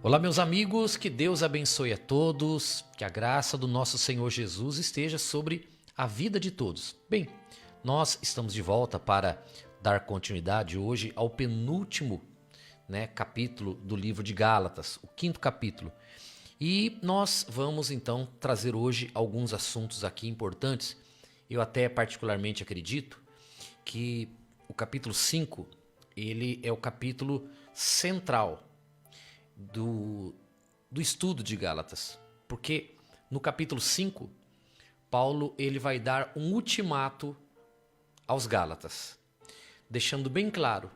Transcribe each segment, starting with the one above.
Olá, meus amigos, que Deus abençoe a todos, que a graça do nosso Senhor Jesus esteja sobre a vida de todos. Bem, nós estamos de volta para dar continuidade hoje ao penúltimo capítulo do livro de Gálatas, o quinto capítulo. E nós vamos então trazer hoje alguns assuntos aqui importantes. Eu até particularmente acredito que o capítulo 5, ele é o capítulo central do estudo de Gálatas, porque no capítulo 5, Paulo ele vai dar um ultimato aos Gálatas, deixando bem claro,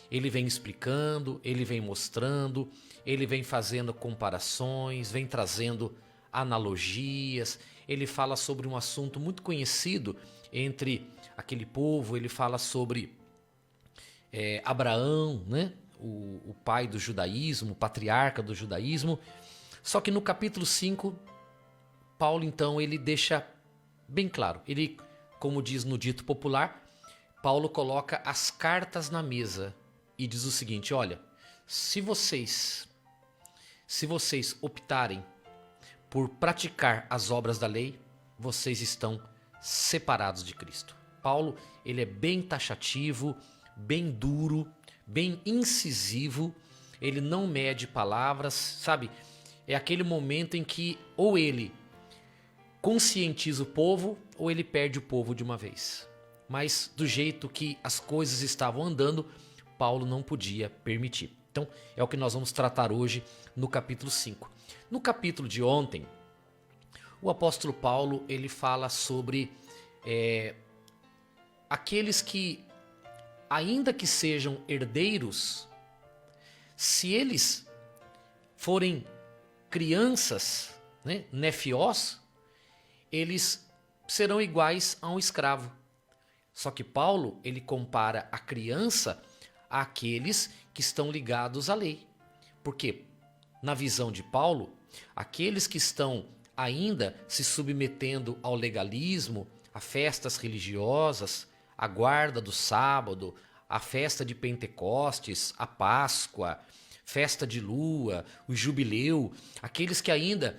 ele vem explicando, ele vem mostrando, ele vem fazendo comparações, vem trazendo analogias, ele fala sobre um assunto muito conhecido entre aquele povo, ele fala sobre Abraão, né? O pai do judaísmo, o patriarca do judaísmo. Só que no capítulo 5, Paulo então ele deixa bem claro. Ele, como diz no dito popular, Paulo coloca as cartas na mesa e diz o seguinte: olha, se vocês optarem por praticar as obras da lei, vocês estão separados de Cristo. Paulo, ele é bem taxativo, bem duro, bem incisivo, ele não mede palavras, sabe? É aquele momento em que ou ele conscientiza o povo ou ele perde o povo de uma vez. Mas do jeito que as coisas estavam andando, Paulo não podia permitir. Então é o que nós vamos tratar hoje no capítulo 5. No capítulo de ontem, o apóstolo Paulo ele fala sobre aqueles que, ainda que sejam herdeiros, se eles forem crianças, nefiós, eles serão iguais a um escravo. Só que Paulo, ele compara a criança àqueles que estão ligados à lei. Porque, na visão de Paulo, aqueles que estão ainda se submetendo ao legalismo, a festas religiosas, a guarda do sábado, a festa de Pentecostes, a Páscoa, festa de lua, o jubileu, aqueles que ainda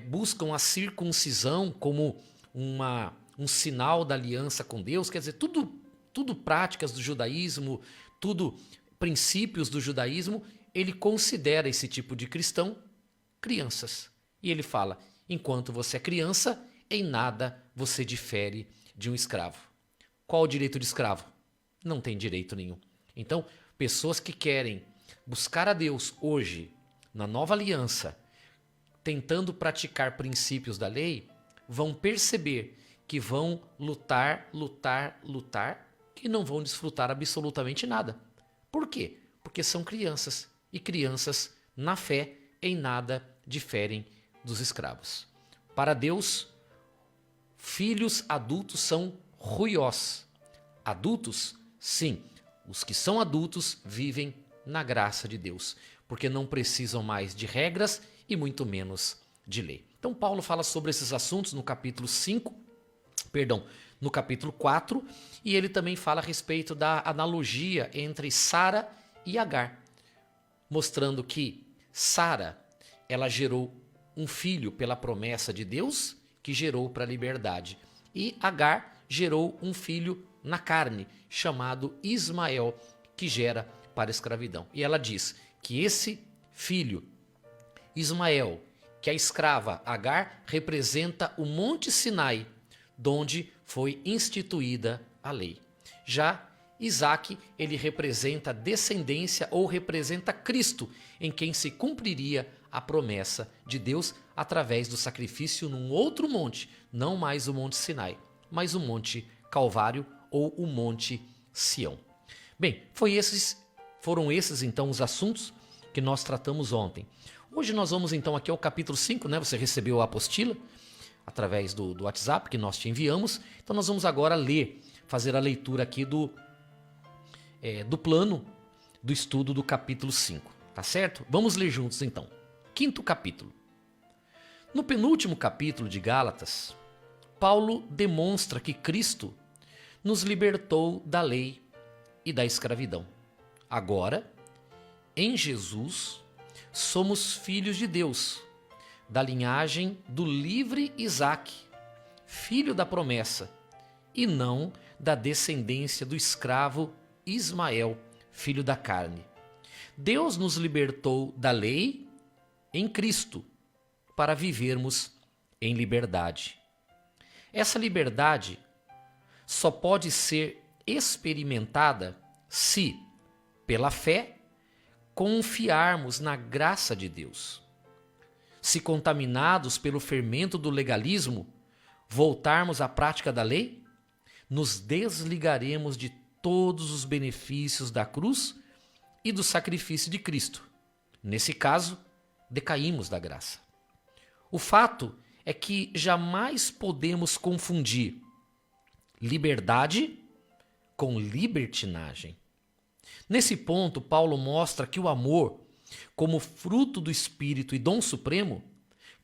buscam a circuncisão como um sinal da aliança com Deus, quer dizer, tudo práticas do judaísmo, tudo princípios do judaísmo, ele considera esse tipo de cristão crianças. E ele fala, enquanto você é criança, em nada você difere de um escravo. Qual o direito de escravo? Não tem direito nenhum. Então, pessoas que querem buscar a Deus hoje, na nova aliança, tentando praticar princípios da lei, vão perceber que vão lutar, que não vão desfrutar absolutamente nada. Por quê? Porque são crianças, e crianças, na fé, em nada diferem dos escravos. Para Deus, filhos adultos são ruiós. Adultos, sim, os que são adultos vivem na graça de Deus, porque não precisam mais de regras e muito menos de lei. Então Paulo fala sobre esses assuntos no capítulo 4, e ele também fala a respeito da analogia entre Sara e Agar, mostrando que Sara, ela gerou um filho pela promessa de Deus, que gerou para a liberdade, e Agar gerou um filho na carne, chamado Ismael, que gera para a escravidão. E ela diz que esse filho, Ismael, que a escrava Agar, representa o Monte Sinai, donde foi instituída a lei. Já Isaac, ele representa a descendência ou representa Cristo, em quem se cumpriria a promessa de Deus através do sacrifício num outro monte, não mais o Monte Sinai, mas o Monte Calvário ou o Monte Sião. Bem, foram esses então os assuntos que nós tratamos ontem. Hoje nós vamos então aqui ao capítulo 5, Você recebeu a apostila através do WhatsApp que nós te enviamos. Então nós vamos agora fazer a leitura aqui do plano do estudo do capítulo 5, tá certo? Vamos ler juntos então. Quinto capítulo. No penúltimo capítulo de Gálatas, Paulo demonstra que Cristo nos libertou da lei e da escravidão. Agora, em Jesus, somos filhos de Deus, da linhagem do livre Isaque, filho da promessa, e não da descendência do escravo Ismael, filho da carne. Deus nos libertou da lei em Cristo para vivermos em liberdade. Essa liberdade só pode ser experimentada se, pela fé, confiarmos na graça de Deus. Se contaminados pelo fermento do legalismo, voltarmos à prática da lei, nos desligaremos de todos os benefícios da cruz e do sacrifício de Cristo. Nesse caso, decaímos da graça. O fato é que jamais podemos confundir liberdade com libertinagem. Nesse ponto, Paulo mostra que o amor, como fruto do Espírito e dom supremo,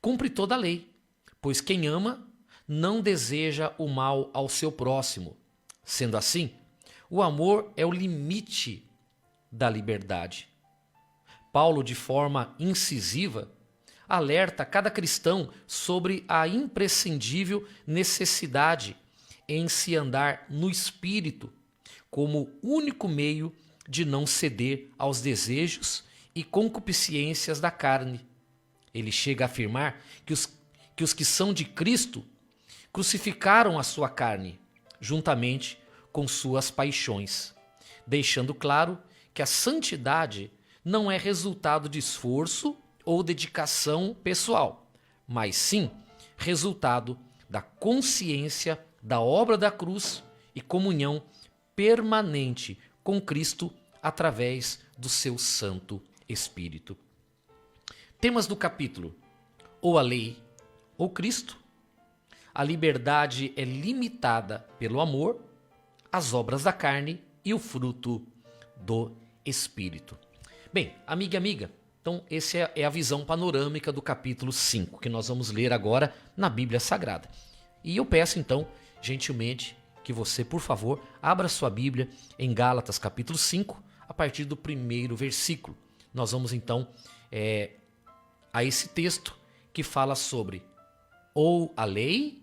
cumpre toda a lei, pois quem ama não deseja o mal ao seu próximo. Sendo assim, o amor é o limite da liberdade. Paulo, de forma incisiva, alerta cada cristão sobre a imprescindível necessidade em se andar no Espírito, como único meio de não ceder aos desejos e concupiscências da carne. Ele chega a afirmar que os que são de Cristo crucificaram a sua carne, juntamente com suas paixões, deixando claro que a santidade não é resultado de esforço ou dedicação pessoal, mas sim resultado da consciência da obra da cruz e comunhão permanente com Cristo através do seu Santo Espírito. Temas do capítulo: ou a lei ou Cristo. A liberdade é limitada pelo amor, as obras da carne e o fruto do Espírito. Bem, amiga e amiga, então essa é a visão panorâmica do capítulo 5, que nós vamos ler agora na Bíblia Sagrada. E eu peço então, gentilmente, que você, por favor, abra sua Bíblia em Gálatas capítulo 5, a partir do primeiro versículo. Nós vamos então a esse texto que fala sobre ou a lei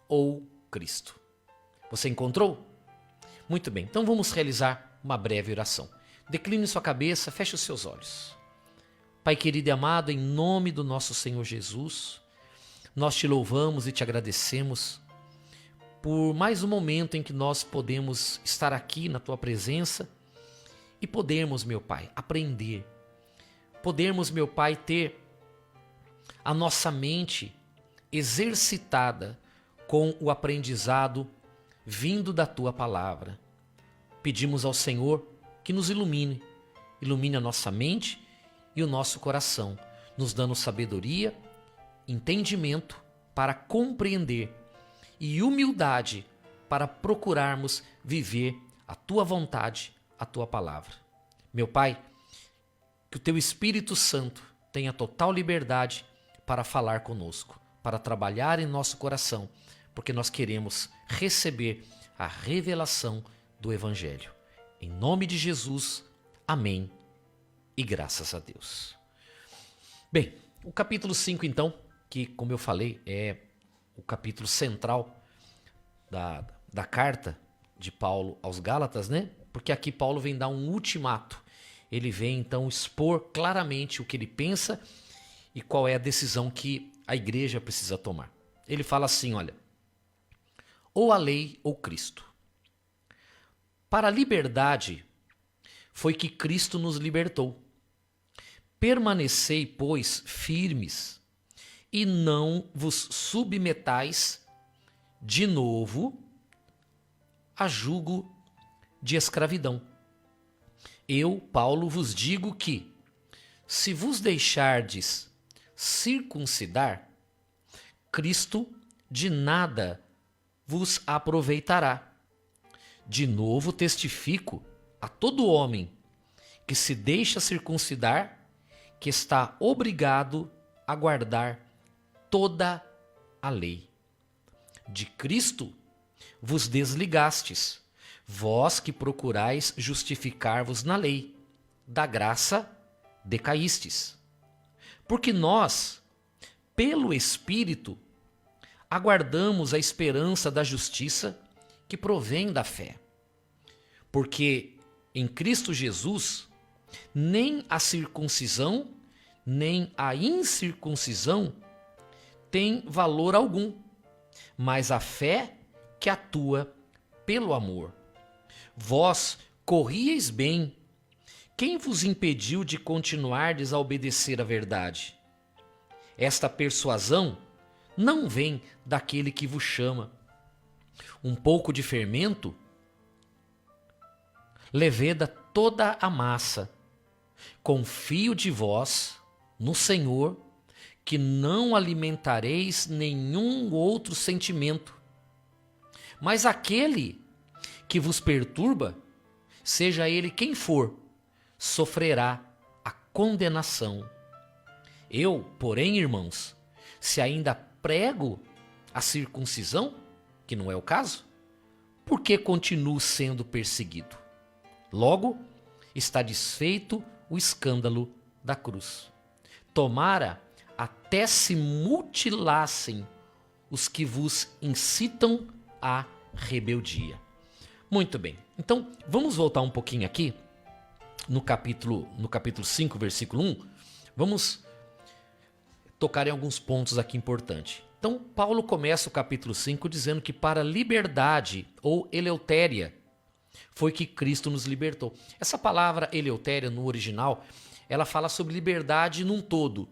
ou Cristo. Você encontrou? Muito bem, então vamos realizar uma breve oração. Decline sua cabeça, feche os seus olhos. Pai querido e amado, em nome do nosso Senhor Jesus, nós te louvamos e te agradecemos por mais um momento em que nós podemos estar aqui na tua presença e podermos, meu Pai, aprender. Podermos, meu Pai, ter a nossa mente exercitada com o aprendizado vindo da tua palavra. Pedimos ao Senhor que nos ilumine a nossa mente e o nosso coração, nos dando sabedoria, entendimento para compreender e humildade para procurarmos viver a tua vontade, a tua palavra. Meu Pai, que o teu Espírito Santo tenha total liberdade para falar conosco, para trabalhar em nosso coração, porque nós queremos receber a revelação do Evangelho. Em nome de Jesus, amém e graças a Deus. Bem, o capítulo 5 então, que como eu falei é o capítulo central da carta de Paulo aos Gálatas, né? Porque aqui Paulo vem dar um ultimato. Ele vem então expor claramente o que ele pensa e qual é a decisão que a igreja precisa tomar. Ele fala assim, olha: ou a lei ou Cristo. Para a liberdade foi que Cristo nos libertou. Permanecei, pois, firmes, e não vos submetais de novo a jugo de escravidão. Eu, Paulo, vos digo que, se vos deixardes circuncidar, Cristo de nada vos aproveitará. De novo testifico a todo homem que se deixa circuncidar, que está obrigado a guardar toda a lei. De Cristo vos desligastes, vós que procurais justificar-vos na lei, da graça decaístes. Porque nós, pelo Espírito, aguardamos a esperança da justiça que provém da fé. Porque em Cristo Jesus, nem a circuncisão, nem a incircuncisão tem valor algum, mas a fé que atua pelo amor. Vós corrieis bem. Quem vos impediu de continuardes a obedecer à verdade? Esta persuasão não vem daquele que vos chama. Um pouco de fermento leveda toda a massa. Confio de vós no Senhor, que não alimentareis nenhum outro sentimento. Mas aquele que vos perturba, seja ele quem for, sofrerá a condenação. Eu, porém, irmãos, se ainda prego a circuncisão, que não é o caso, por que continuo sendo perseguido? Logo, está desfeito o escândalo da cruz. Tomara até se mutilassem os que vos incitam à rebeldia. Muito bem, então vamos voltar um pouquinho aqui no capítulo 5, versículo 1. Vamos tocar em alguns pontos aqui importantes. Então, Paulo começa o capítulo 5 dizendo que para liberdade ou eleutéria foi que Cristo nos libertou. Essa palavra eleutéria no original, ela fala sobre liberdade num todo,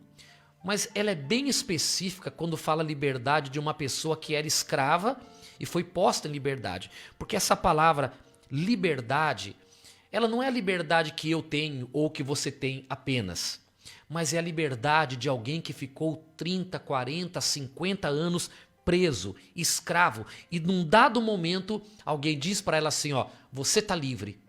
mas ela é bem específica quando fala liberdade de uma pessoa que era escrava e foi posta em liberdade. Porque essa palavra liberdade, ela não é a liberdade que eu tenho ou que você tem apenas, mas é a liberdade de alguém que ficou 30, 40, 50 anos preso, escravo, e num dado momento alguém diz para ela assim, ó, você está livre.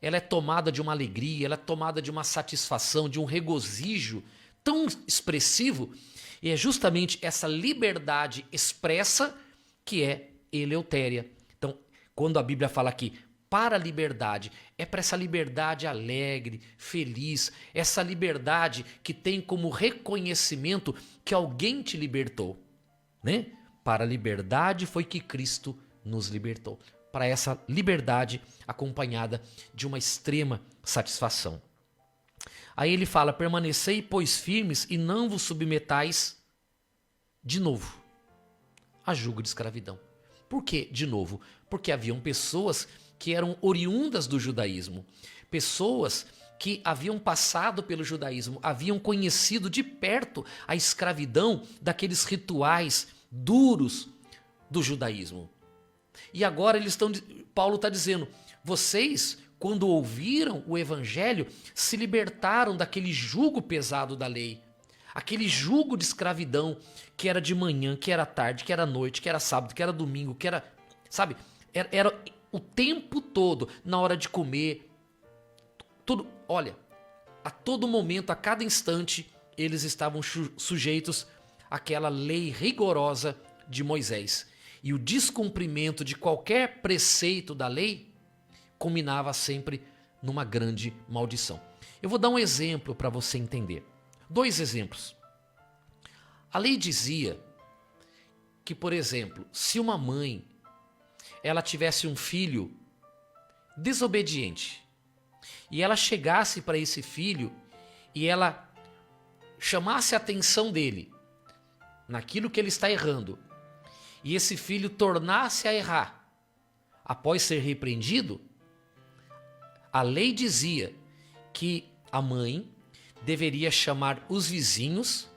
Ela é tomada de uma alegria, ela é tomada de uma satisfação, de um regozijo tão expressivo, e é justamente essa liberdade expressa que é eleutéria. Então, quando a Bíblia fala aqui para a liberdade, é para essa liberdade alegre, feliz, essa liberdade que tem como reconhecimento que alguém te libertou, né? Para a liberdade foi que Cristo nos libertou. Para essa liberdade acompanhada de uma extrema satisfação. Aí ele fala, permanecei, pois, firmes e não vos submetais de novo a jugo de escravidão. Por que de novo? Porque haviam pessoas que eram oriundas do judaísmo, pessoas que haviam passado pelo judaísmo, haviam conhecido de perto a escravidão daqueles rituais duros do judaísmo. E agora Paulo está dizendo, vocês, quando ouviram o evangelho, se libertaram daquele jugo pesado da lei, aquele jugo de escravidão que era de manhã, que era tarde, que era noite, que era sábado, que era domingo, que era, sabe, era o tempo todo, na hora de comer, tudo, olha, a todo momento, a cada instante, eles estavam sujeitos àquela lei rigorosa de Moisés. E o descumprimento de qualquer preceito da lei culminava sempre numa grande maldição. Eu vou dar um exemplo para você entender. 2 exemplos. A lei dizia que, por exemplo, se uma mãe ela tivesse um filho desobediente e ela chegasse para esse filho e ela chamasse a atenção dele naquilo que ele está errando e esse filho tornasse a errar após ser repreendido, a lei dizia que a mãe deveria chamar os vizinhos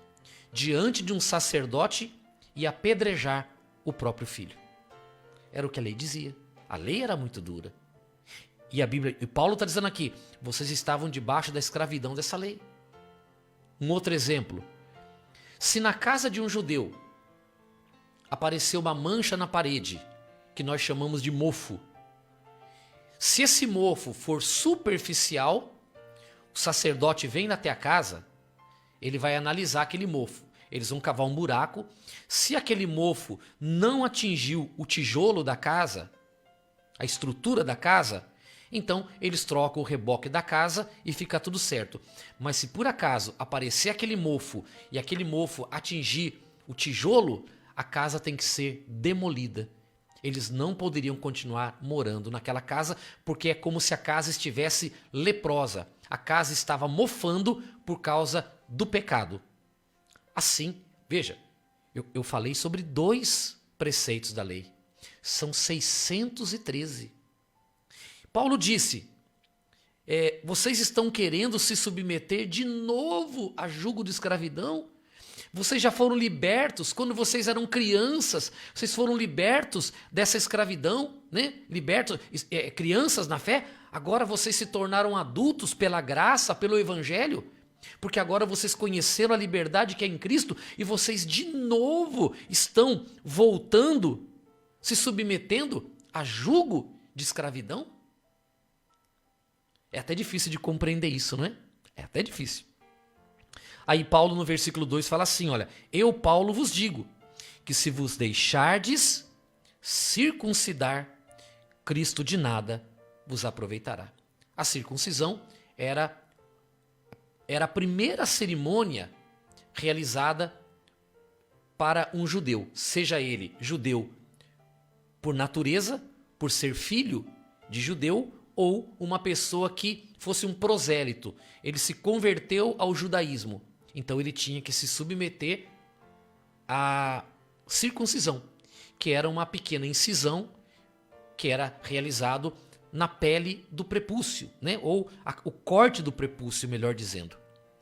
diante de um sacerdote e apedrejar o próprio filho. Era o que a lei dizia. A lei era muito dura. E Paulo está dizendo aqui, vocês estavam debaixo da escravidão dessa lei. Um outro exemplo. Se na casa de um judeu apareceu uma mancha na parede, que nós chamamos de mofo, se esse mofo for superficial, o sacerdote vem até a casa, ele vai analisar aquele mofo. Eles vão cavar um buraco. Se aquele mofo não atingiu o tijolo da casa, a estrutura da casa, Então eles trocam o reboque da casa e fica tudo certo. Mas se por acaso aparecer aquele mofo e aquele mofo atingir o tijolo, a casa tem que ser demolida. Eles não poderiam continuar morando naquela casa, porque é como se a casa estivesse leprosa. A casa estava mofando por causa do pecado. Assim, veja, eu falei sobre 2 preceitos da lei. São 613. Paulo disse, vocês estão querendo se submeter de novo a jugo de escravidão? Vocês já foram libertos quando vocês eram crianças, vocês foram libertos dessa escravidão, né? Libertos, crianças na fé, agora vocês se tornaram adultos pela graça, pelo evangelho, porque agora vocês conheceram a liberdade que é em Cristo e vocês de novo estão voltando, se submetendo a jugo de escravidão? É até difícil de compreender isso, não é? É até difícil. Aí Paulo no versículo 2 fala assim, olha, eu, Paulo, vos digo, que se vos deixardes circuncidar, Cristo de nada vos aproveitará. A circuncisão era a primeira cerimônia realizada para um judeu, seja ele judeu por natureza, por ser filho de judeu, ou uma pessoa que fosse um prosélito. Ele se converteu ao judaísmo. Então ele tinha que se submeter à circuncisão, que era uma pequena incisão que era realizado na pele do prepúcio, né? Ou o corte do prepúcio, melhor dizendo.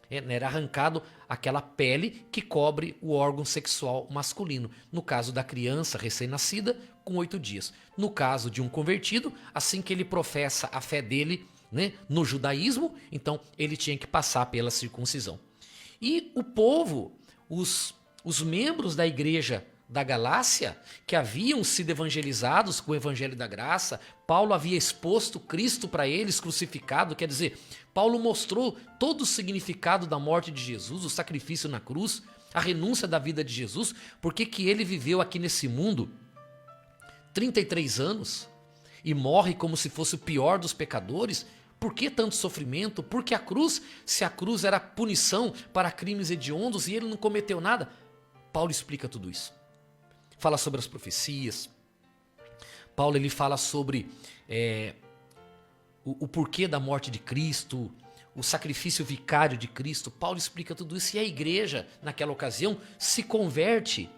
Era arrancado aquela pele que cobre o órgão sexual masculino. No caso da criança recém-nascida, com 8 dias. No caso de um convertido, assim que ele professa a fé dele, né, no judaísmo, então ele tinha que passar pela circuncisão. E o povo, os membros da igreja da Galácia, que haviam sido evangelizados com o evangelho da graça, Paulo havia exposto Cristo para eles crucificado, quer dizer, Paulo mostrou todo o significado da morte de Jesus, o sacrifício na cruz, a renúncia da vida de Jesus, porque que ele viveu aqui nesse mundo 33 anos e morre como se fosse o pior dos pecadores. Por que tanto sofrimento? Por que a cruz? Se a cruz era punição para crimes hediondos e ele não cometeu nada. Paulo explica tudo isso. Fala sobre as profecias. Paulo ele fala sobre o porquê da morte de Cristo, o sacrifício vicário de Cristo. Paulo explica tudo isso e a igreja, naquela ocasião, se converte,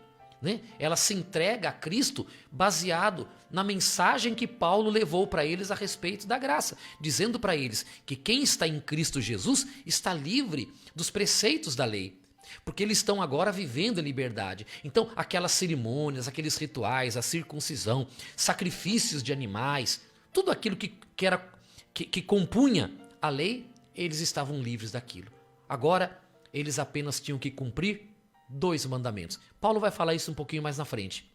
né? Ela se entrega a Cristo baseado na mensagem que Paulo levou para eles a respeito da graça, dizendo para eles que quem está em Cristo Jesus está livre dos preceitos da lei, porque eles estão agora vivendo em liberdade. Então, aquelas cerimônias, aqueles rituais, a circuncisão, sacrifícios de animais, tudo aquilo que compunha a lei, eles estavam livres daquilo. Agora, eles apenas tinham que cumprir 2 mandamentos. Paulo vai falar isso um pouquinho mais na frente.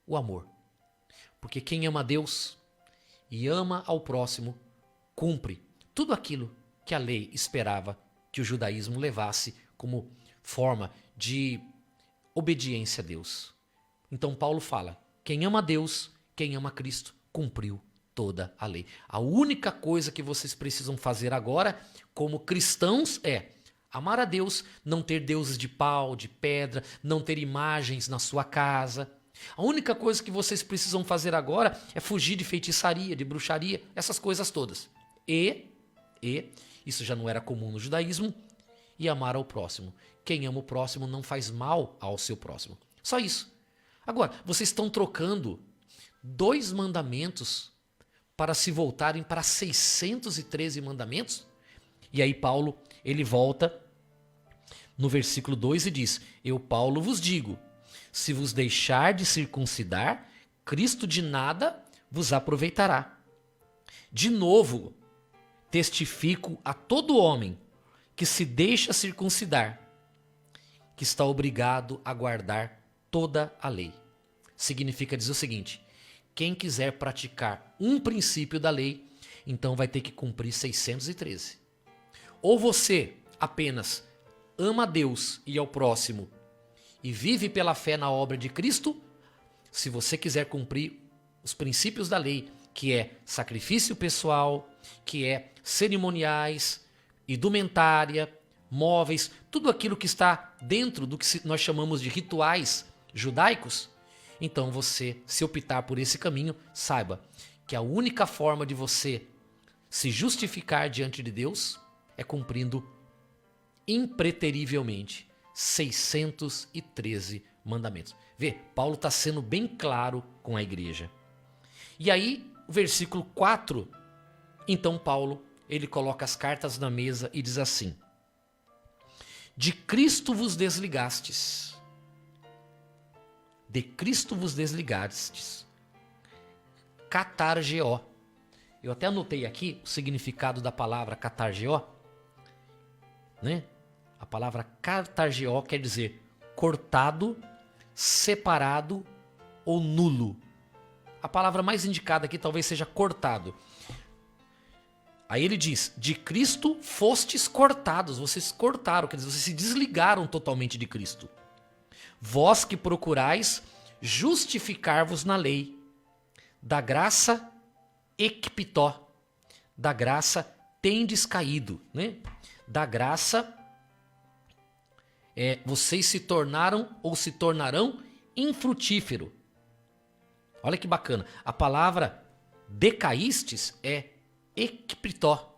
O amor. Porque quem ama a Deus e ama ao próximo, cumpre tudo aquilo que a lei esperava que o judaísmo levasse como forma de obediência a Deus. Então Paulo fala, quem ama a Deus, quem ama Cristo, cumpriu toda a lei. A única coisa que vocês precisam fazer agora, como cristãos, é amar a Deus, não ter deuses de pau, de pedra, não ter imagens na sua casa. A única coisa que vocês precisam fazer agora é fugir de feitiçaria, de bruxaria, essas coisas todas. E isso já não era comum no judaísmo, e amar ao próximo. Quem ama o próximo não faz mal ao seu próximo. Só isso. Agora, vocês estão trocando 2 mandamentos para se voltarem para 613 mandamentos? E aí Paulo, ele volta no versículo 2 e diz, eu, Paulo, vos digo, se vos deixar de circuncidar, Cristo de nada vos aproveitará. De novo, testifico a todo homem que se deixa circuncidar, que está obrigado a guardar toda a lei. Significa dizer o seguinte, quem quiser praticar um princípio da lei, então vai ter que cumprir 613. Ou você apenas ama a Deus e ao próximo e vive pela fé na obra de Cristo, se você quiser cumprir os princípios da lei que é sacrifício pessoal, que é cerimoniais, indumentária, móveis, tudo aquilo que está dentro do que nós chamamos de rituais judaicos. Então você, se optar por esse caminho, saiba que a única forma de você se justificar diante de Deus é cumprindo impreterivelmente 613 mandamentos. Vê, Paulo está sendo bem claro com a igreja. E aí, o versículo 4, então Paulo, ele coloca as cartas na mesa e diz assim: de Cristo vos desligastes. De Cristo vos desligastes. Katargeo. Eu até anotei aqui o significado da palavra katargeo, né? A palavra katargeo quer dizer cortado, separado ou nulo. A palavra mais indicada aqui talvez seja cortado. Aí ele diz, de Cristo fostes cortados, vocês cortaram, quer dizer, vocês se desligaram totalmente de Cristo. Vós que procurais justificar-vos na lei, da graça ekpitó, da graça tendes caído, né? Da graça vocês se tornaram ou se tornarão infrutífero. Olha que bacana, a palavra decaístes é ekpitó,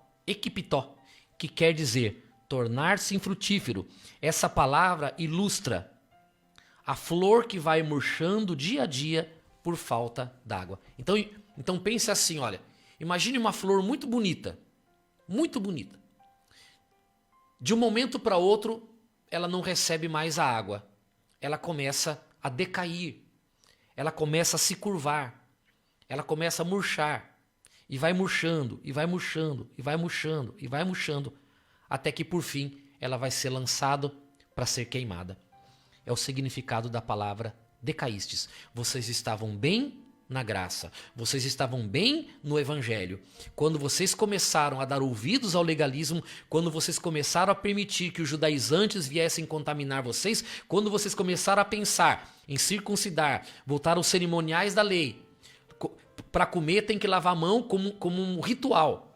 que quer dizer tornar-se infrutífero. Essa palavra ilustra a flor que vai murchando dia a dia por falta d'água. Então pense assim, olha, imagine uma flor muito bonita, muito bonita. De um momento para outro, ela não recebe mais a água. Ela começa a decair, ela começa a se curvar, ela começa a murchar. E vai murchando, e vai murchando, e vai murchando, e vai murchando, até que por fim ela vai ser lançada para ser queimada. É o significado da palavra decaístes. Vocês estavam bem na graça, vocês estavam bem no evangelho. Quando vocês começaram a dar ouvidos ao legalismo, quando vocês começaram a permitir que os judaizantes viessem contaminar vocês, quando vocês começaram a pensar em circuncidar, voltar aos cerimoniais da lei, para comer tem que lavar a mão como um ritual.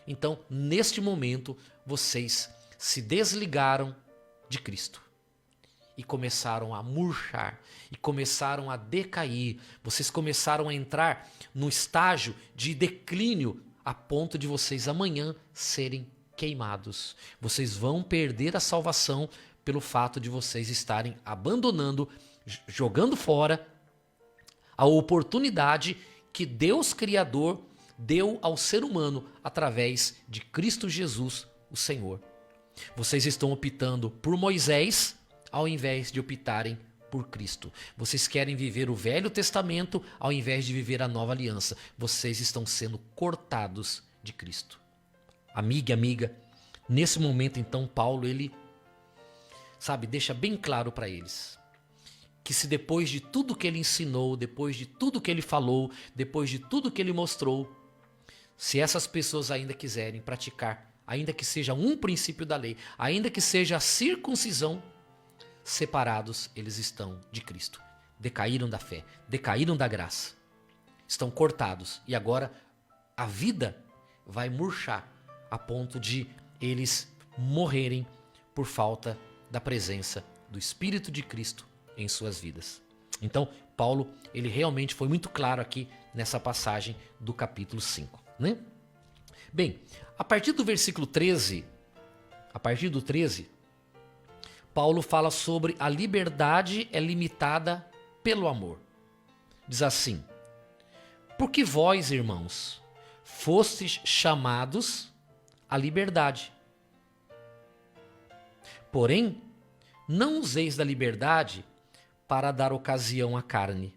Então, neste momento, vocês se desligaram de Cristo e começaram a murchar, e começaram a decair. Vocês começaram a entrar no estágio de declínio a ponto de vocês amanhã serem queimados. Vocês vão perder a salvação pelo fato de vocês estarem abandonando, jogando fora a oportunidade que Deus Criador deu ao ser humano através de Cristo Jesus, o Senhor. Vocês estão optando por Moisés ao invés de optarem por Cristo. Vocês querem viver o Velho Testamento ao invés de viver a Nova Aliança. Vocês estão sendo cortados de Cristo. Amiga, nesse momento então Paulo, ele, deixa bem claro para eles que se depois de tudo que ele ensinou, depois de tudo que ele falou, depois de tudo que ele mostrou, se essas pessoas ainda quiserem praticar, ainda que seja um princípio da lei, ainda que seja a circuncisão, separados eles estão de Cristo. Decaíram da fé, decaíram da graça. Estão cortados e agora a vida vai murchar a ponto de eles morrerem por falta da presença do Espírito de Cristo em suas vidas. Então, Paulo, ele realmente foi muito claro aqui nessa passagem do capítulo 5, né? Bem, a partir do versículo 13, Paulo fala sobre a liberdade é limitada pelo amor. Diz assim: porque vós, irmãos, fostes chamados à liberdade. Porém, não useis da liberdade para dar ocasião à carne.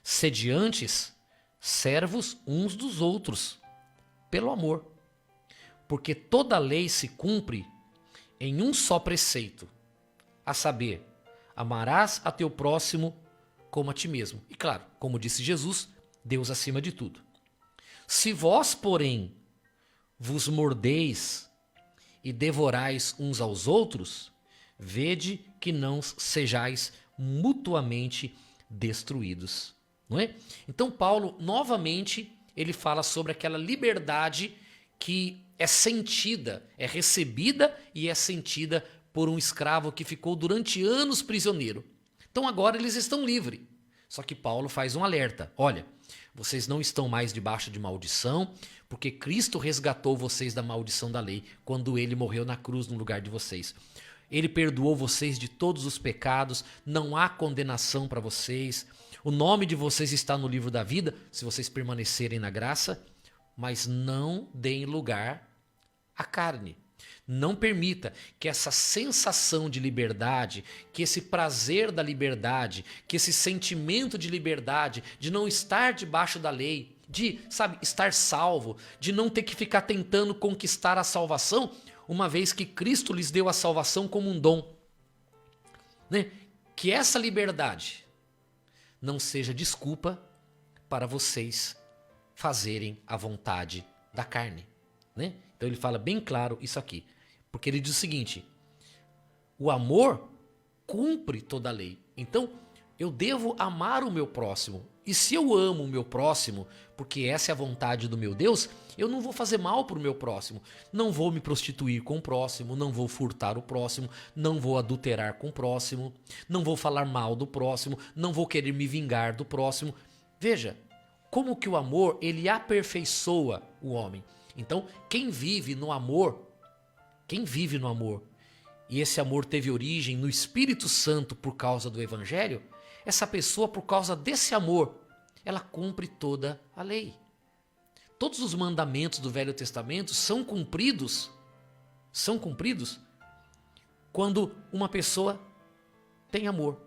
Sede antes servos uns dos outros, pelo amor. Porque toda a lei se cumpre em um só preceito, a saber, amarás a teu próximo como a ti mesmo. E claro, como disse Jesus, Deus acima de tudo. Se vós, porém, vos mordeis e devorais uns aos outros, vede que não sejais mutuamente destruídos. Não é? Então Paulo novamente ele fala sobre aquela liberdade que é sentida, é recebida e é sentida por um escravo que ficou durante anos prisioneiro. Então agora eles estão livres. Só que Paulo faz um alerta. Olha, vocês não estão mais debaixo de maldição, porque Cristo resgatou vocês da maldição da lei quando ele morreu na cruz no lugar de vocês. Ele perdoou vocês de todos os pecados, não há condenação para vocês. O nome de vocês está no livro da vida, se vocês permanecerem na graça, mas não deem lugar à carne. Não permita que essa sensação de liberdade, que esse prazer da liberdade, que esse sentimento de liberdade, de não estar debaixo da lei, de, estar salvo, de não ter que ficar tentando conquistar a salvação, uma vez que Cristo lhes deu a salvação como um dom. Né? Que essa liberdade não seja desculpa para vocês fazerem a vontade da carne. Né? Então ele fala bem claro isso aqui. Porque ele diz o seguinte: o amor cumpre toda a lei. Então, eu devo amar o meu próximo. E se eu amo o meu próximo, porque essa é a vontade do meu Deus, eu não vou fazer mal para o meu próximo. Não vou me prostituir com o próximo, não vou furtar o próximo, não vou adulterar com o próximo, não vou falar mal do próximo, não vou querer me vingar do próximo. Veja, como que o amor, ele aperfeiçoa o homem. Então, quem vive no amor, e esse amor teve origem no Espírito Santo por causa do Evangelho, essa pessoa, por causa desse amor, ela cumpre toda a lei. Todos os mandamentos do Velho Testamento são cumpridos quando uma pessoa tem amor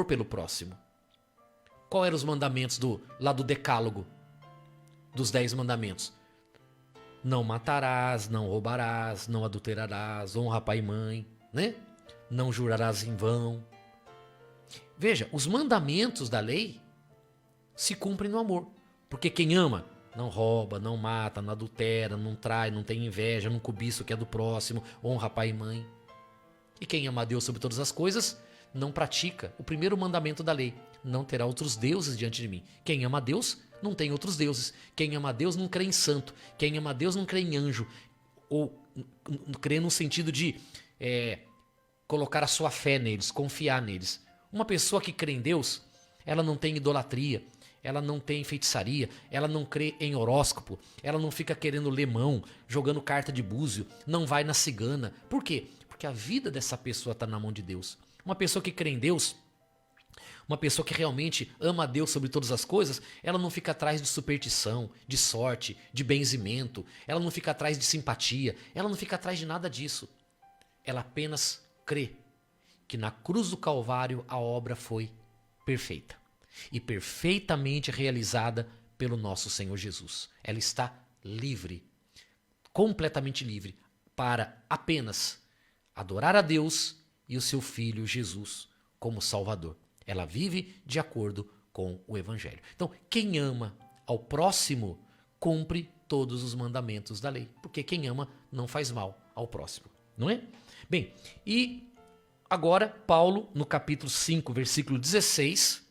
pelo próximo. Qual eram os mandamentos lá do Decálogo, dos 10 mandamentos? Não matarás, não roubarás, não adulterarás, honra pai e mãe, né? Não jurarás em vão. Veja, os mandamentos da lei se cumprem no amor. Porque quem ama não rouba, não mata, não adultera, não trai, não tem inveja, não cobiça o que é do próximo, honra pai e mãe. E quem ama a Deus sobre todas as coisas não pratica o primeiro mandamento da lei: não terá outros deuses diante de mim. Quem ama a Deus não tem outros deuses. Quem ama a Deus não crê em santo. Quem ama a Deus não crê em anjo. Ou crê no sentido de colocar a sua fé neles, confiar neles. Uma pessoa que crê em Deus, ela não tem idolatria, ela não tem feitiçaria, ela não crê em horóscopo, ela não fica querendo lemão, jogando carta de búzio, não vai na cigana. Por quê? Porque a vida dessa pessoa está na mão de Deus. Uma pessoa que crê em Deus, uma pessoa que realmente ama a Deus sobre todas as coisas, ela não fica atrás de superstição, de sorte, de benzimento, ela não fica atrás de simpatia, ela não fica atrás de nada disso. Ela apenas crê que na cruz do Calvário a obra foi perfeita e perfeitamente realizada pelo nosso Senhor Jesus. Ela está livre, completamente livre, para apenas adorar a Deus e o seu Filho Jesus como Salvador. Ela vive de acordo com o Evangelho. Então, quem ama ao próximo cumpre todos os mandamentos da lei, porque quem ama não faz mal ao próximo, não é? Bem, e agora Paulo, no capítulo 5, versículo 16,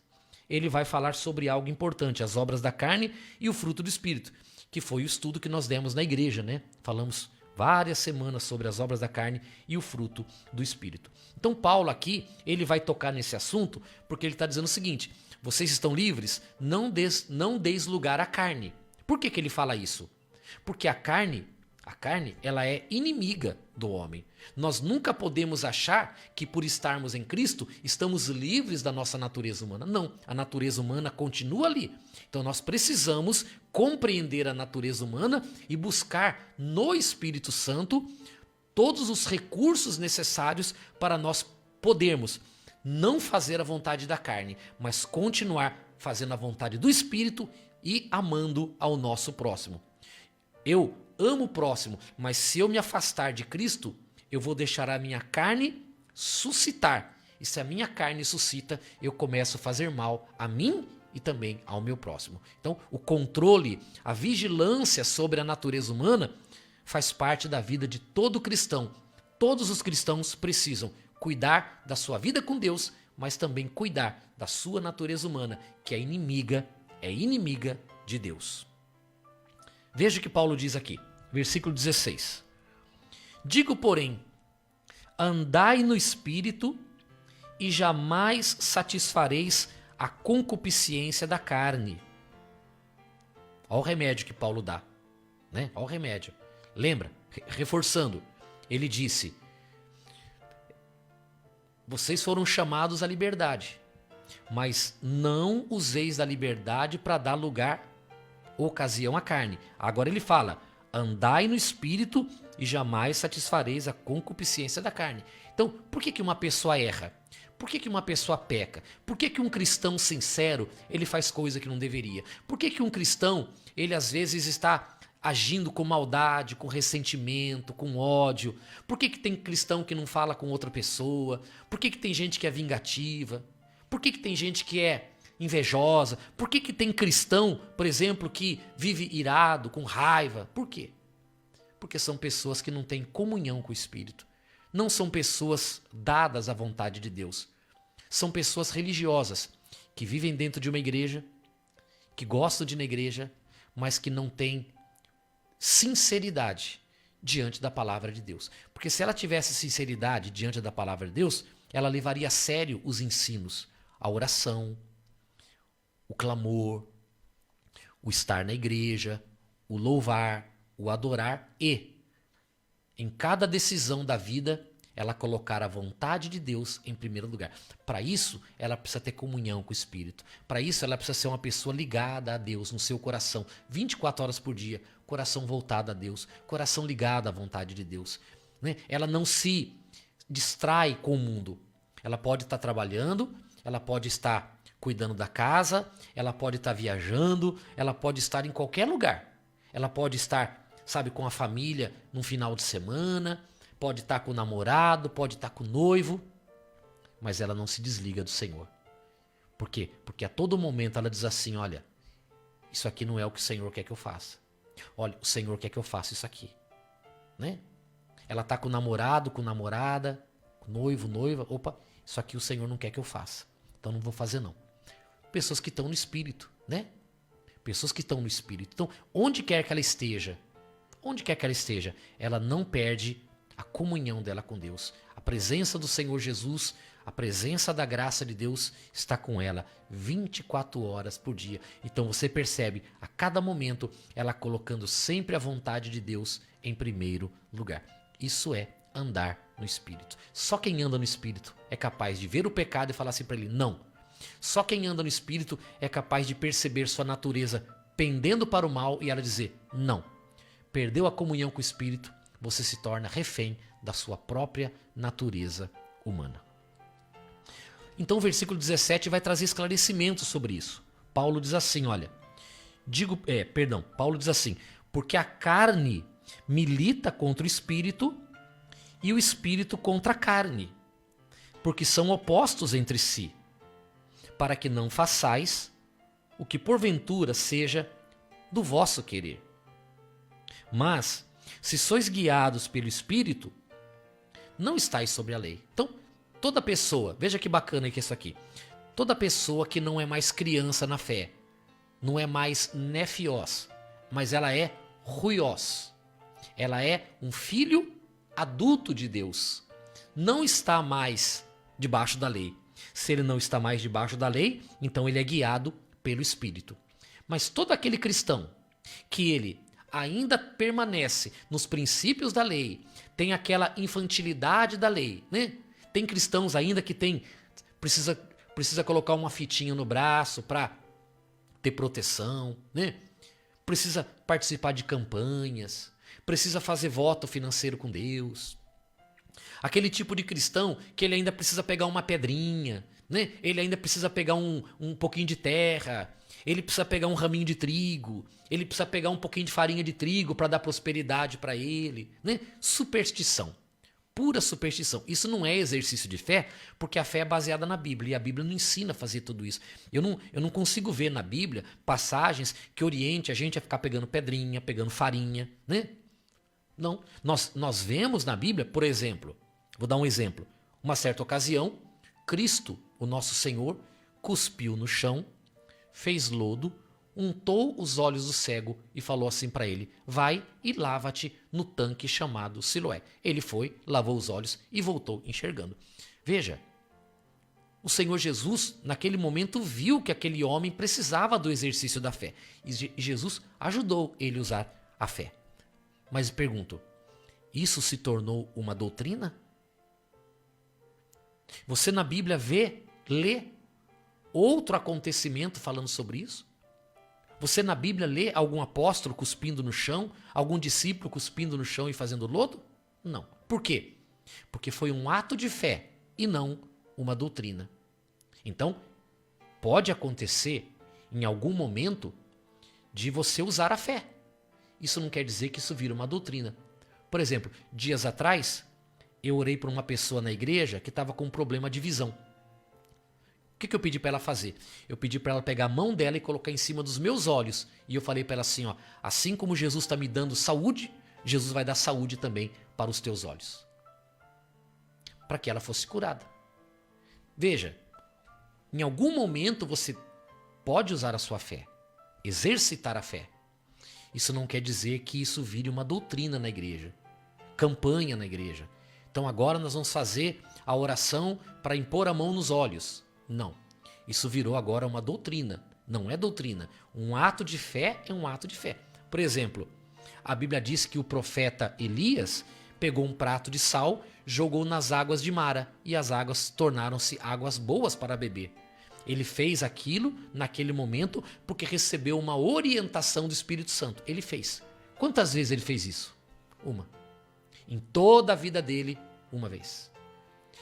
ele vai falar sobre algo importante, as obras da carne e o fruto do Espírito, que foi o estudo que nós demos na igreja, né? Falamos várias semanas sobre as obras da carne e o fruto do Espírito. Então Paulo aqui, ele vai tocar nesse assunto porque ele está dizendo o seguinte: vocês estão livres, não deis lugar à carne. Por que ele fala isso? Porque a carne, ela é inimiga do homem. Nós nunca podemos achar que por estarmos em Cristo, estamos livres da nossa natureza humana. Não, a natureza humana continua ali. Então nós precisamos compreender a natureza humana e buscar no Espírito Santo todos os recursos necessários para nós podermos não fazer a vontade da carne, mas continuar fazendo a vontade do Espírito e amando ao nosso próximo. Eu amo o próximo, mas se eu me afastar de Cristo, eu vou deixar a minha carne suscitar. E se a minha carne suscita, eu começo a fazer mal a mim e também ao meu próximo. Então, o controle, a vigilância sobre a natureza humana faz parte da vida de todo cristão. Todos os cristãos precisam cuidar da sua vida com Deus, mas também cuidar da sua natureza humana, que é inimiga de Deus. Veja o que Paulo diz aqui, versículo 16. Digo, porém, andai no Espírito e jamais satisfareis a concupiscência da carne. Olha o remédio que Paulo dá, né? Olha o remédio. Lembra? Reforçando, ele disse: vocês foram chamados à liberdade, mas não useis da liberdade para dar lugar, ocasião à carne. Agora ele fala: andai no Espírito e jamais satisfareis a concupiscência da carne. Então, por que uma pessoa erra? Por que uma pessoa peca? Por que um cristão sincero, ele faz coisa que não deveria? Por que um cristão, ele às vezes está agindo com maldade, com ressentimento, com ódio? Por que tem cristão que não fala com outra pessoa? Por que tem gente que é vingativa? Por que tem gente que é invejosa? Por que tem cristão, por exemplo, que vive irado, com raiva? Por quê? Porque são pessoas que não têm comunhão com o Espírito. Não são pessoas dadas à vontade de Deus. São pessoas religiosas que vivem dentro de uma igreja, que gostam de ir na igreja, mas que não têm sinceridade diante da palavra de Deus. Porque se ela tivesse sinceridade diante da palavra de Deus, ela levaria a sério os ensinos, a oração, o clamor, o estar na igreja, o louvar, o adorar e, em cada decisão da vida, ela colocar a vontade de Deus em primeiro lugar. Para isso, ela precisa ter comunhão com o Espírito. Para isso, ela precisa ser uma pessoa ligada a Deus no seu coração, 24 horas por dia, coração voltado a Deus, coração ligado à vontade de Deus, né? Ela não se distrai com o mundo. Ela pode estar trabalhando, ela pode estar cuidando da casa, ela pode estar viajando, ela pode estar em qualquer lugar. Ela pode estar, sabe, com a família num final de semana, pode estar com o namorado, pode estar com o noivo, mas ela não se desliga do Senhor. Por quê? Porque a todo momento ela diz assim: olha, isso aqui não é o que o Senhor quer que eu faça. Olha, o Senhor quer que eu faça isso aqui, né? Ela está com o namorado, com a namorada, com o noivo, noiva. Opa, isso aqui o Senhor não quer que eu faça, então não vou fazer não. Pessoas que estão no Espírito, né? Pessoas que estão no Espírito. Então, onde quer que ela esteja, ela não perde a comunhão dela com Deus. A presença do Senhor Jesus, a presença da graça de Deus está com ela 24 horas por dia. Então você percebe a cada momento ela colocando sempre a vontade de Deus em primeiro lugar. Isso é andar no Espírito. Só quem anda no Espírito é capaz de ver o pecado e falar assim para ele: não. Só quem anda no Espírito é capaz de perceber sua natureza pendendo para o mal e ela dizer: não. Perdeu a comunhão com o Espírito, você se torna refém da sua própria natureza humana. Então o versículo 17 vai trazer esclarecimento sobre isso. Paulo diz assim, olha, Paulo diz assim: porque a carne milita contra o Espírito e o Espírito contra a carne, porque são opostos entre si, para que não façais o que porventura seja do vosso querer. Mas, se sois guiados pelo Espírito, não estáis sobre a lei. Então, toda pessoa, veja que bacana que é isso aqui, toda pessoa que não é mais criança na fé, não é mais nefiós, mas ela é ruiós, ela é um filho adulto de Deus, não está mais debaixo da lei. Se ele não está mais debaixo da lei, então ele é guiado pelo Espírito. Mas todo aquele cristão que ele ainda permanece nos princípios da lei, tem aquela infantilidade da lei, né? Tem cristãos ainda que precisa colocar uma fitinha no braço para ter proteção, né? Precisa participar de campanhas, precisa fazer voto financeiro com Deus. Aquele tipo de cristão que ele ainda precisa pegar uma pedrinha, né? Ele ainda precisa pegar um pouquinho de terra, ele precisa pegar um raminho de trigo, ele precisa pegar um pouquinho de farinha de trigo para dar prosperidade para ele, né? Superstição, pura superstição. Isso não é exercício de fé, porque a fé é baseada na Bíblia e a Bíblia não ensina a fazer tudo isso. Eu não consigo ver na Bíblia passagens que oriente a gente a ficar pegando pedrinha, pegando farinha, né? Não, nós vemos na Bíblia, por exemplo, vou dar um exemplo. Uma certa ocasião, Cristo, o nosso Senhor, cuspiu no chão, fez lodo, untou os olhos do cego e falou assim para ele: vai e lava-te no tanque chamado Siloé. Ele foi, lavou os olhos e voltou enxergando. Veja, o Senhor Jesus, naquele momento, viu que aquele homem precisava do exercício da fé. E Jesus ajudou ele a usar a fé. Mas pergunto, isso se tornou uma doutrina? Você na Bíblia lê outro acontecimento falando sobre isso? Você na Bíblia lê algum apóstolo cuspindo no chão? Algum discípulo cuspindo no chão e fazendo lodo? Não. Por quê? Porque foi um ato de fé e não uma doutrina. Então, pode acontecer em algum momento de você usar a fé. Isso não quer dizer que isso vira uma doutrina. Por exemplo, dias atrás, eu orei por uma pessoa na igreja que estava com um problema de visão. O que eu pedi para ela fazer? Eu pedi para ela pegar a mão dela e colocar em cima dos meus olhos. E eu falei para ela assim, ó, assim como Jesus está me dando saúde, Jesus vai dar saúde também para os teus olhos. Para que ela fosse curada. Veja, em algum momento você pode usar a sua fé, exercitar a fé. Isso não quer dizer que isso vire uma doutrina na igreja, campanha na igreja. Então agora nós vamos fazer a oração para impor a mão nos olhos. Não, isso virou agora uma doutrina, não é doutrina. Um ato de fé é um ato de fé. Por exemplo, a Bíblia diz que o profeta Elias pegou um prato de sal, jogou nas águas de Mara e as águas tornaram-se águas boas para beber. Ele fez aquilo naquele momento porque recebeu uma orientação do Espírito Santo. Ele fez. Quantas vezes ele fez isso? Uma. Em toda a vida dele, uma vez.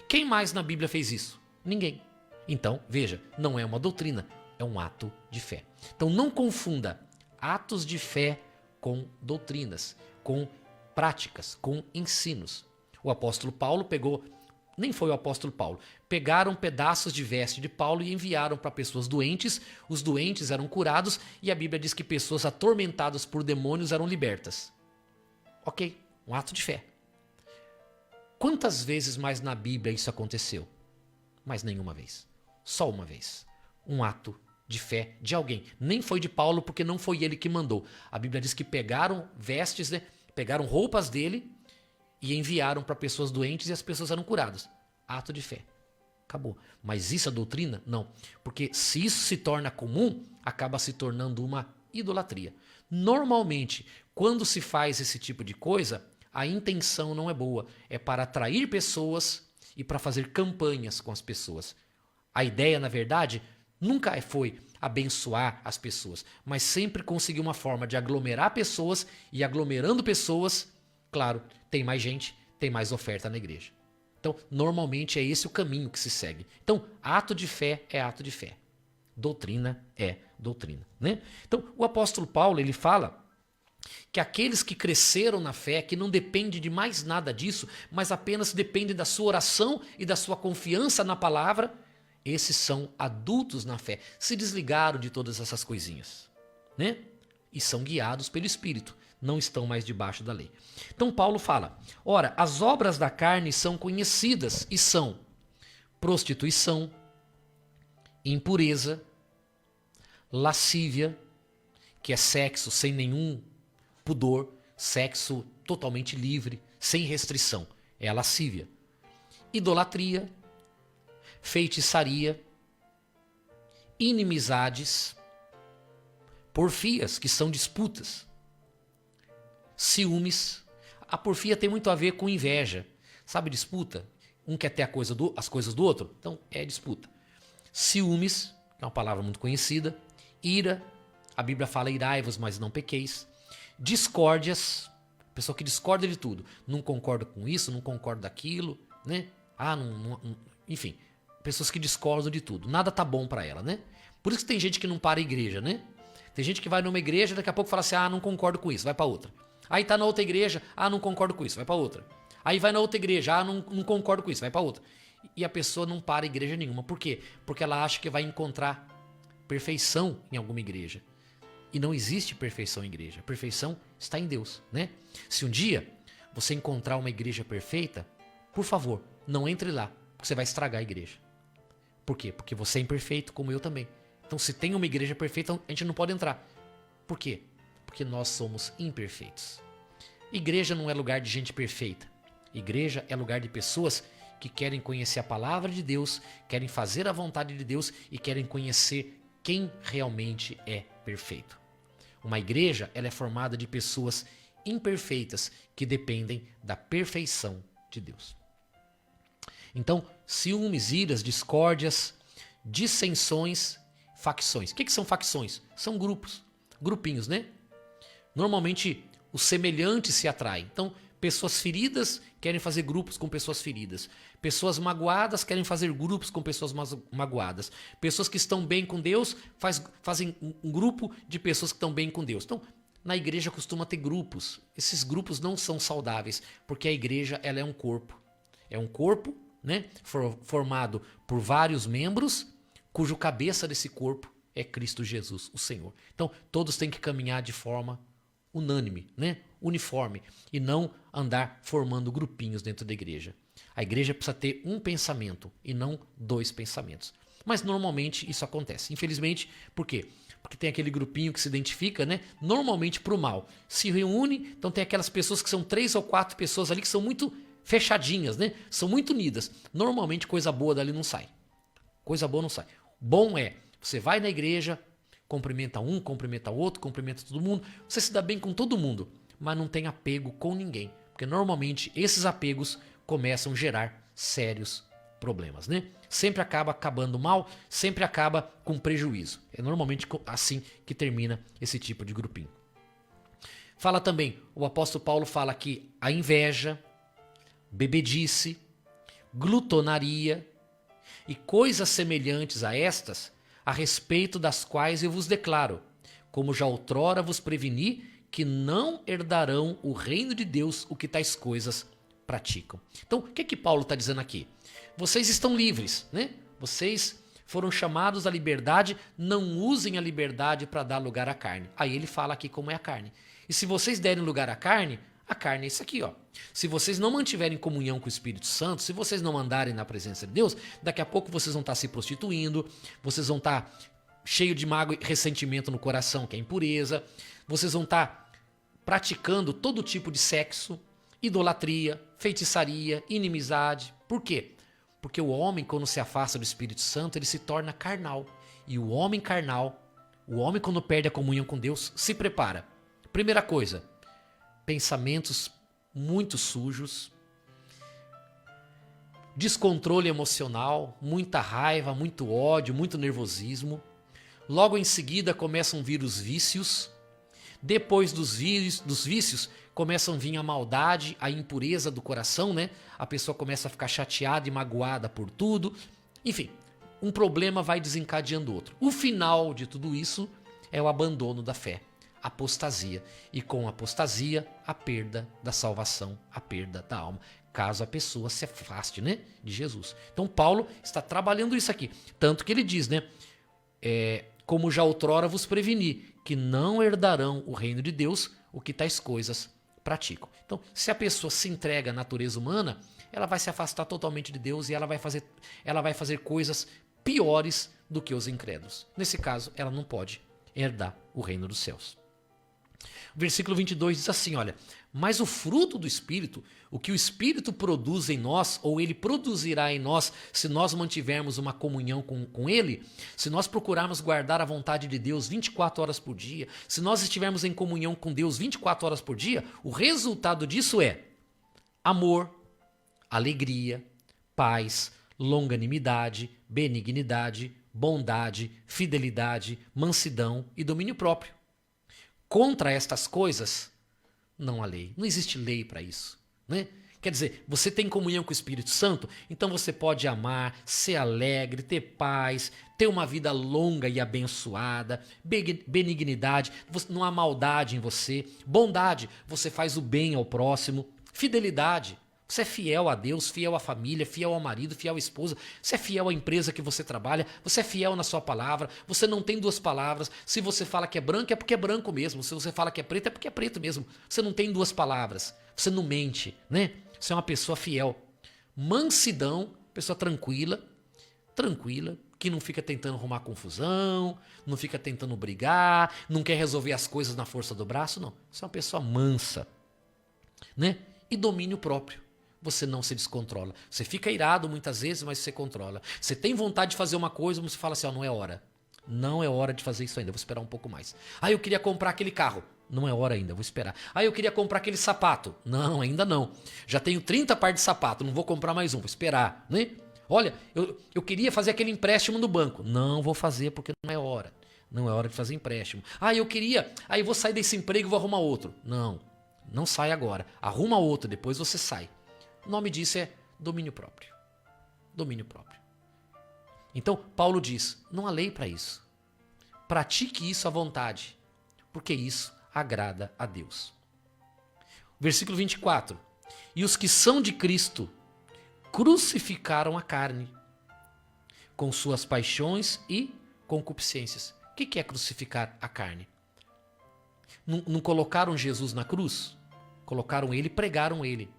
Quem mais na Bíblia fez isso? Ninguém. Então, veja, não é uma doutrina, é um ato de fé. Então não confunda atos de fé com doutrinas, com práticas, com ensinos. O apóstolo Paulo pegou, nem foi o apóstolo Paulo, pegaram pedaços de veste de Paulo e enviaram para pessoas doentes, os doentes eram curados e a Bíblia diz que pessoas atormentadas por demônios eram libertas. Ok, um ato de fé. Quantas vezes mais na Bíblia isso aconteceu? Mas nenhuma vez. Só uma vez. Um ato de fé de alguém. Nem foi de Paulo porque não foi ele que mandou. A Bíblia diz que pegaram vestes, né? Pegaram roupas dele e enviaram para pessoas doentes e as pessoas eram curadas. Ato de fé. Acabou. Mas isso é doutrina? Não. Porque se isso se torna comum, acaba se tornando uma idolatria. Normalmente, quando se faz esse tipo de coisa, a intenção não é boa. É para atrair pessoas e para fazer campanhas com as pessoas. A ideia, na verdade, nunca foi abençoar as pessoas, mas sempre conseguir uma forma de aglomerar pessoas e aglomerando pessoas, claro, tem mais gente, tem mais oferta na igreja. Então, normalmente é esse o caminho que se segue. Então, ato de fé é ato de fé. Doutrina é doutrina, né? Então, o apóstolo Paulo, ele fala que aqueles que cresceram na fé, que não dependem de mais nada disso, mas apenas dependem da sua oração e da sua confiança na palavra, esses são adultos na fé, se desligaram de todas essas coisinhas, né? E são guiados pelo Espírito, não estão mais debaixo da lei. Então Paulo fala, ora, as obras da carne são conhecidas e são prostituição, impureza, lascívia, que é sexo sem nenhum pudor, sexo totalmente livre, sem restrição, é a lascívia, idolatria, feitiçaria, inimizades, porfias, que são disputas, ciúmes. A porfia tem muito a ver com inveja. Sabe disputa? Um quer ter as coisas do outro, então é disputa. Ciúmes, que é uma palavra muito conhecida. Ira, a Bíblia fala irai-vos, mas não pequeis. Discórdias, pessoa que discorda de tudo. Não concorda com isso, não concorda daquilo, né? Enfim, pessoas que discordam de tudo. Nada tá bom pra ela, né? Por isso que tem gente que não para a igreja, né? Tem gente que vai numa igreja e daqui a pouco fala assim, não concordo com isso, vai pra outra. Aí tá na outra igreja, não concordo com isso, vai pra outra. Aí vai na outra igreja, não concordo com isso, vai pra outra. E a pessoa não para igreja nenhuma. Por quê? Porque ela acha que vai encontrar perfeição em alguma igreja. E não existe perfeição em igreja. A perfeição está em Deus, né? Se um dia você encontrar uma igreja perfeita, por favor, não entre lá, porque você vai estragar a igreja. Por quê? Porque você é imperfeito, como eu também. Então, se tem uma igreja perfeita, a gente não pode entrar. Por quê? Porque nós somos imperfeitos. Igreja não é lugar de gente perfeita. Igreja é lugar de pessoas que querem conhecer a palavra de Deus, querem fazer a vontade de Deus e querem conhecer quem realmente é perfeito. Uma igreja, ela é formada de pessoas imperfeitas que dependem da perfeição de Deus. Então, ciúmes, iras, discórdias, dissensões, facções. O que são facções? São grupos, grupinhos, né? Normalmente, os semelhantes se atraem. Então, pessoas feridas querem fazer grupos com pessoas feridas. Pessoas magoadas querem fazer grupos com pessoas magoadas. Pessoas que estão bem com Deus fazem um grupo de pessoas que estão bem com Deus. Então, na igreja costuma ter grupos. Esses grupos não são saudáveis, porque a igreja ela é um corpo. É um corpo, né, formado por vários membros, cujo cabeça desse corpo é Cristo Jesus, o Senhor. Então, todos têm que caminhar de forma unânime, né, uniforme, e não andar formando grupinhos dentro da igreja. A igreja precisa ter um pensamento e não dois pensamentos. Mas normalmente isso acontece. Infelizmente, por quê? Porque tem aquele grupinho que se identifica, né, normalmente para o mal. Se reúne, então tem aquelas pessoas que são 3 ou 4 pessoas ali que são muito fechadinhas, né? São muito unidas. Normalmente coisa boa dali não sai. Coisa boa não sai. Bom é, você vai na igreja, cumprimenta um, cumprimenta outro, cumprimenta todo mundo. Você se dá bem com todo mundo, mas não tem apego com ninguém. Porque normalmente esses apegos começam a gerar sérios problemas, né? Sempre acaba acabando mal, sempre acaba com prejuízo. É normalmente assim que termina esse tipo de grupinho. Fala também, o apóstolo Paulo fala que a inveja, bebedice, glutonaria e coisas semelhantes a estas, a respeito das quais eu vos declaro, como já outrora vos preveni, que não herdarão o reino de Deus o que tais coisas praticam. Então, o que Paulo está dizendo aqui? Vocês estão livres, né? Vocês foram chamados à liberdade, não usem a liberdade para dar lugar à carne. Aí ele fala aqui como é a carne. E se vocês derem lugar à carne é isso aqui, ó. Se vocês não mantiverem comunhão com o Espírito Santo, se vocês não andarem na presença de Deus, daqui a pouco vocês vão estar se prostituindo, vocês vão estar cheio de mágoa e ressentimento no coração, que é impureza, vocês vão estar praticando todo tipo de sexo, idolatria, feitiçaria, inimizade. Por quê? Porque o homem, quando se afasta do Espírito Santo, ele se torna carnal. E o homem carnal, o homem quando perde a comunhão com Deus, se prepara. Primeira coisa, pensamentos muito sujos, descontrole emocional, muita raiva, muito ódio, muito nervosismo. Logo em seguida começam a vir os vícios. Depois dos vícios começam a vir a maldade, a impureza do coração, né? A pessoa começa a ficar chateada e magoada por tudo. Enfim, um problema vai desencadeando outro. O final de tudo isso é o abandono da fé, apostasia. E com a apostasia, a perda da salvação, a perda da alma, caso a pessoa se afaste, né, de Jesus. Então Paulo está trabalhando isso aqui. Tanto que ele diz, né? Como já outrora vos preveni, que não herdarão o reino de Deus o que tais coisas praticam. Então, se a pessoa se entrega à natureza humana, ela vai se afastar totalmente de Deus e ela vai fazer coisas piores do que os incrédulos. Nesse caso, ela não pode herdar o reino dos céus. O versículo 22 diz assim, olha, mas o fruto do Espírito, o que o Espírito produz em nós, ou ele produzirá em nós, se nós mantivermos uma comunhão com ele, se nós procurarmos guardar a vontade de Deus 24 horas por dia, se nós estivermos em comunhão com Deus 24 horas por dia, o resultado disso é amor, alegria, paz, longanimidade, benignidade, bondade, fidelidade, mansidão e domínio próprio. Contra estas coisas, não há lei. Não existe lei para isso, né? Quer dizer, você tem comunhão com o Espírito Santo, então você pode amar, ser alegre, ter paz, ter uma vida longa e abençoada, benignidade, não há maldade em você, bondade, você faz o bem ao próximo, fidelidade, você é fiel a Deus, fiel à família, fiel ao marido, fiel à esposa, você é fiel à empresa que você trabalha, você é fiel na sua palavra, você não tem duas palavras, se você fala que é branco é porque é branco mesmo, se você fala que é preto é porque é preto mesmo, você não tem duas palavras, você não mente, né? Você é uma pessoa fiel. Mansidão, pessoa tranquila, que não fica tentando arrumar confusão, não fica tentando brigar, não quer resolver as coisas na força do braço, não. Você é uma pessoa mansa, né? E domínio próprio. Você não se descontrola. Você fica irado muitas vezes, mas você controla. Você tem vontade de fazer uma coisa, mas você fala assim, ó, não é hora. Não é hora de fazer isso ainda, vou esperar um pouco mais. Ah, eu queria comprar aquele carro. Não é hora ainda, vou esperar. Ah, eu queria comprar aquele sapato. Não, ainda não. Já tenho 30 pares de sapato, não vou comprar mais um, vou esperar, né? Olha, eu queria fazer aquele empréstimo no banco. Não vou fazer porque não é hora. Não é hora de fazer empréstimo. Ah, eu queria, aí eu vou sair desse emprego e vou arrumar outro. Não, não sai agora. Arruma outro, depois você sai. O nome disso é domínio próprio. Domínio próprio. Então, Paulo diz, não há lei para isso. Pratique isso à vontade, porque isso agrada a Deus. Versículo 24. E os que são de Cristo crucificaram a carne com suas paixões e concupiscências. O que é crucificar a carne? Não colocaram Jesus na cruz? Colocaram ele e pregaram ele.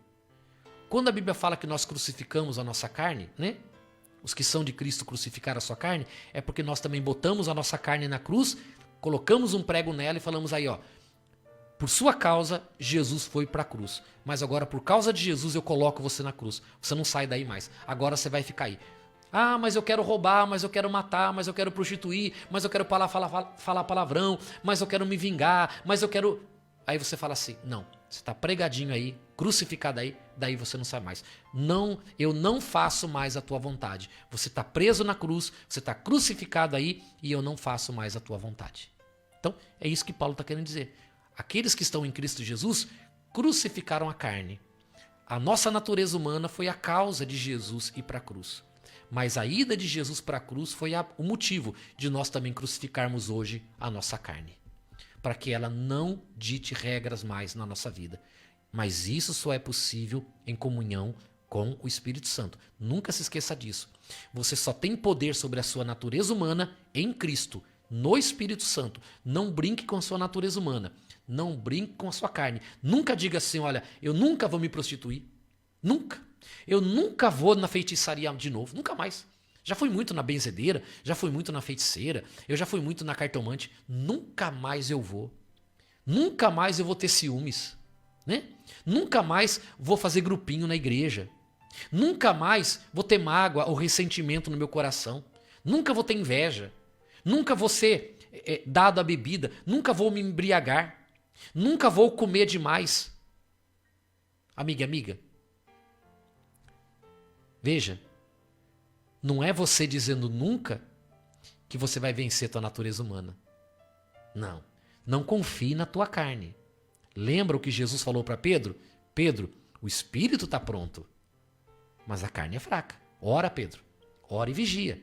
Quando a Bíblia fala que nós crucificamos a nossa carne, né? Os que são de Cristo crucificaram a sua carne, é porque nós também botamos a nossa carne na cruz, colocamos um prego nela e falamos aí, ó, por sua causa, Jesus foi para a cruz. Mas agora, por causa de Jesus, eu coloco você na cruz. Você não sai daí mais. Agora você vai ficar aí. Ah, mas eu quero roubar, mas eu quero matar, mas eu quero prostituir, mas eu quero falar palavrão, mas eu quero me vingar, mas eu quero... Aí você fala assim, não, você está pregadinho aí, crucificado aí, daí você não sai mais. Não, eu não faço mais a tua vontade. Você está preso na cruz, você está crucificado aí e eu não faço mais a tua vontade. Então, é isso que Paulo está querendo dizer. Aqueles que estão em Cristo Jesus crucificaram a carne. A nossa natureza humana foi a causa de Jesus ir para a cruz. Mas a ida de Jesus para a cruz foi o motivo de nós também crucificarmos hoje a nossa carne. Para que ela não dite regras mais na nossa vida. Mas isso só é possível em comunhão com o Espírito Santo. Nunca se esqueça disso. Você só tem poder sobre a sua natureza humana em Cristo, no Espírito Santo. Não brinque com a sua natureza humana. Não brinque com a sua carne. Nunca diga assim, olha, eu nunca vou me prostituir. Nunca. Eu nunca vou na feitiçaria de novo. Nunca mais. Já fui muito na benzedeira, já fui muito na feiticeira, eu já fui muito na cartomante. Nunca mais eu vou. Nunca mais eu vou ter ciúmes. Né? Nunca mais vou fazer grupinho na igreja. Nunca mais vou ter mágoa ou ressentimento no meu coração. Nunca vou ter inveja. Nunca vou ser dado à bebida. Nunca vou me embriagar. Nunca vou comer demais. Amiga, amiga. Veja. Não é você dizendo nunca que você vai vencer tua natureza humana. Não. Não confie na tua carne. Lembra o que Jesus falou para Pedro? Pedro, o espírito está pronto, mas a carne é fraca. Ora, Pedro. Ora e vigia.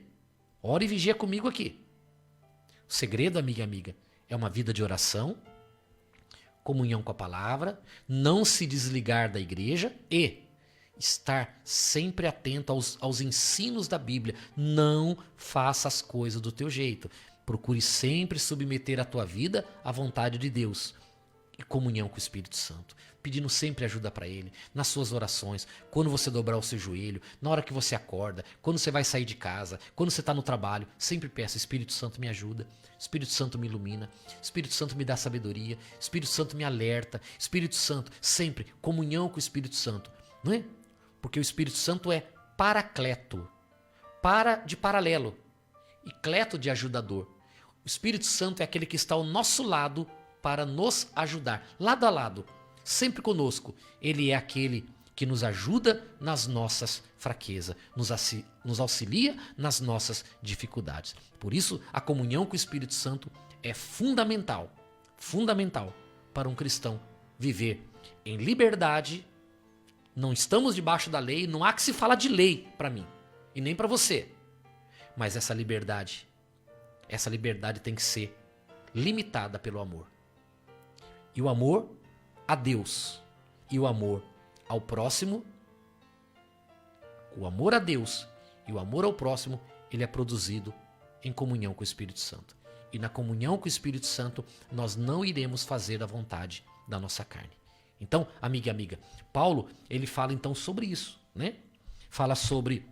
Ora e vigia comigo aqui. O segredo, amiga e amiga, é uma vida de oração, comunhão com a palavra, não se desligar da igreja e estar sempre atento aos ensinos da Bíblia. Não faça as coisas do teu jeito. Procure sempre submeter a tua vida à vontade de Deus. E comunhão com o Espírito Santo. Pedindo sempre ajuda para Ele. Nas suas orações. Quando você dobrar o seu joelho. Na hora que você acorda. Quando você vai sair de casa. Quando você está no trabalho. Sempre peça, Espírito Santo me ajuda. Espírito Santo me ilumina. Espírito Santo me dá sabedoria. Espírito Santo me alerta. Espírito Santo, sempre comunhão com o Espírito Santo. Não é? Porque o Espírito Santo é paracleto, de paralelo, e cleto de ajudador. O Espírito Santo é aquele que está ao nosso lado para nos ajudar, lado a lado, sempre conosco. Ele é aquele que nos ajuda nas nossas fraquezas, nos auxilia nas nossas dificuldades. Por isso, a comunhão com o Espírito Santo é fundamental para um cristão viver em liberdade. Não estamos debaixo da lei, não há que se falar de lei para mim e nem para você. Mas essa liberdade tem que ser limitada pelo amor. E o amor a Deus e o amor ao próximo, o amor a Deus e o amor ao próximo, ele é produzido em comunhão com o Espírito Santo. E na comunhão com o Espírito Santo, nós não iremos fazer a vontade da nossa carne. Então, amiga e amiga, Paulo, ele fala então sobre isso, né? Fala sobre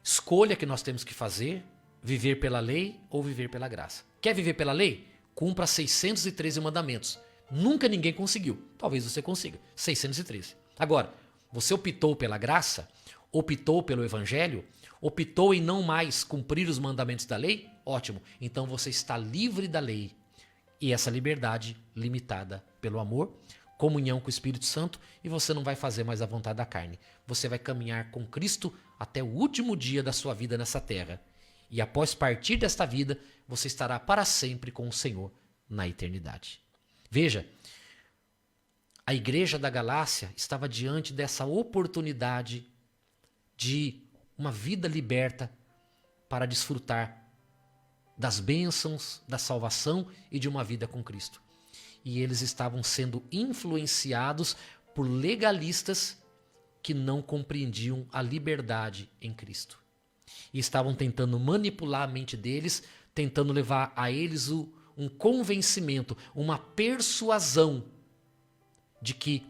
escolha que nós temos que fazer, viver pela lei ou viver pela graça. Quer viver pela lei? Cumpra 613 mandamentos. Nunca ninguém conseguiu. Talvez você consiga. 613. Agora, você optou pela graça, optou pelo evangelho, optou em não mais cumprir os mandamentos da lei? Ótimo. Então você está livre da lei. E essa liberdade limitada pelo amor, comunhão com o Espírito Santo, e você não vai fazer mais a vontade da carne. Você vai caminhar com Cristo até o último dia da sua vida nessa terra. E após partir desta vida, você estará para sempre com o Senhor na eternidade. Veja, a igreja da Galácia estava diante dessa oportunidade de uma vida liberta para desfrutar das bênçãos, da salvação e de uma vida com Cristo. E eles estavam sendo influenciados por legalistas que não compreendiam a liberdade em Cristo. E estavam tentando manipular a mente deles, tentando levar a eles um convencimento, uma persuasão de que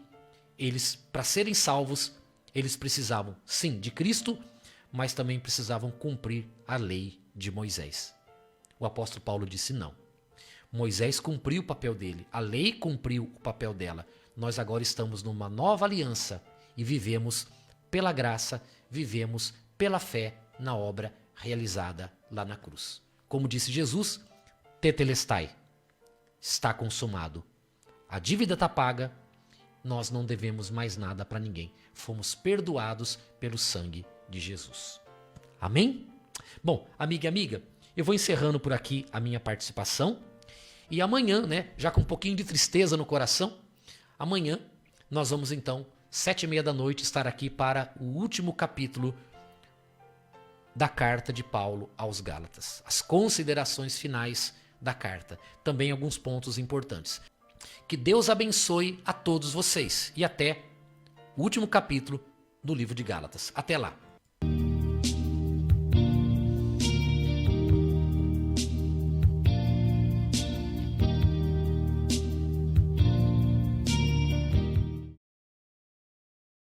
eles, para serem salvos, eles precisavam, sim, de Cristo, mas também precisavam cumprir a lei de Moisés. O apóstolo Paulo disse não. Moisés cumpriu o papel dele, a lei cumpriu o papel dela. Nós agora estamos numa nova aliança e vivemos pela graça, vivemos pela fé na obra realizada lá na cruz. Como disse Jesus, tetelestai, está consumado. A dívida está paga, nós não devemos mais nada para ninguém. Fomos perdoados pelo sangue de Jesus. Amém? Bom, amiga e amiga, eu vou encerrando por aqui a minha participação. E amanhã, já com um pouquinho de tristeza no coração, amanhã nós vamos então, 7h30 da noite, estar aqui para o último capítulo da carta de Paulo aos Gálatas. As considerações finais da carta. Também alguns pontos importantes. Que Deus abençoe a todos vocês. E até o último capítulo do livro de Gálatas. Até lá.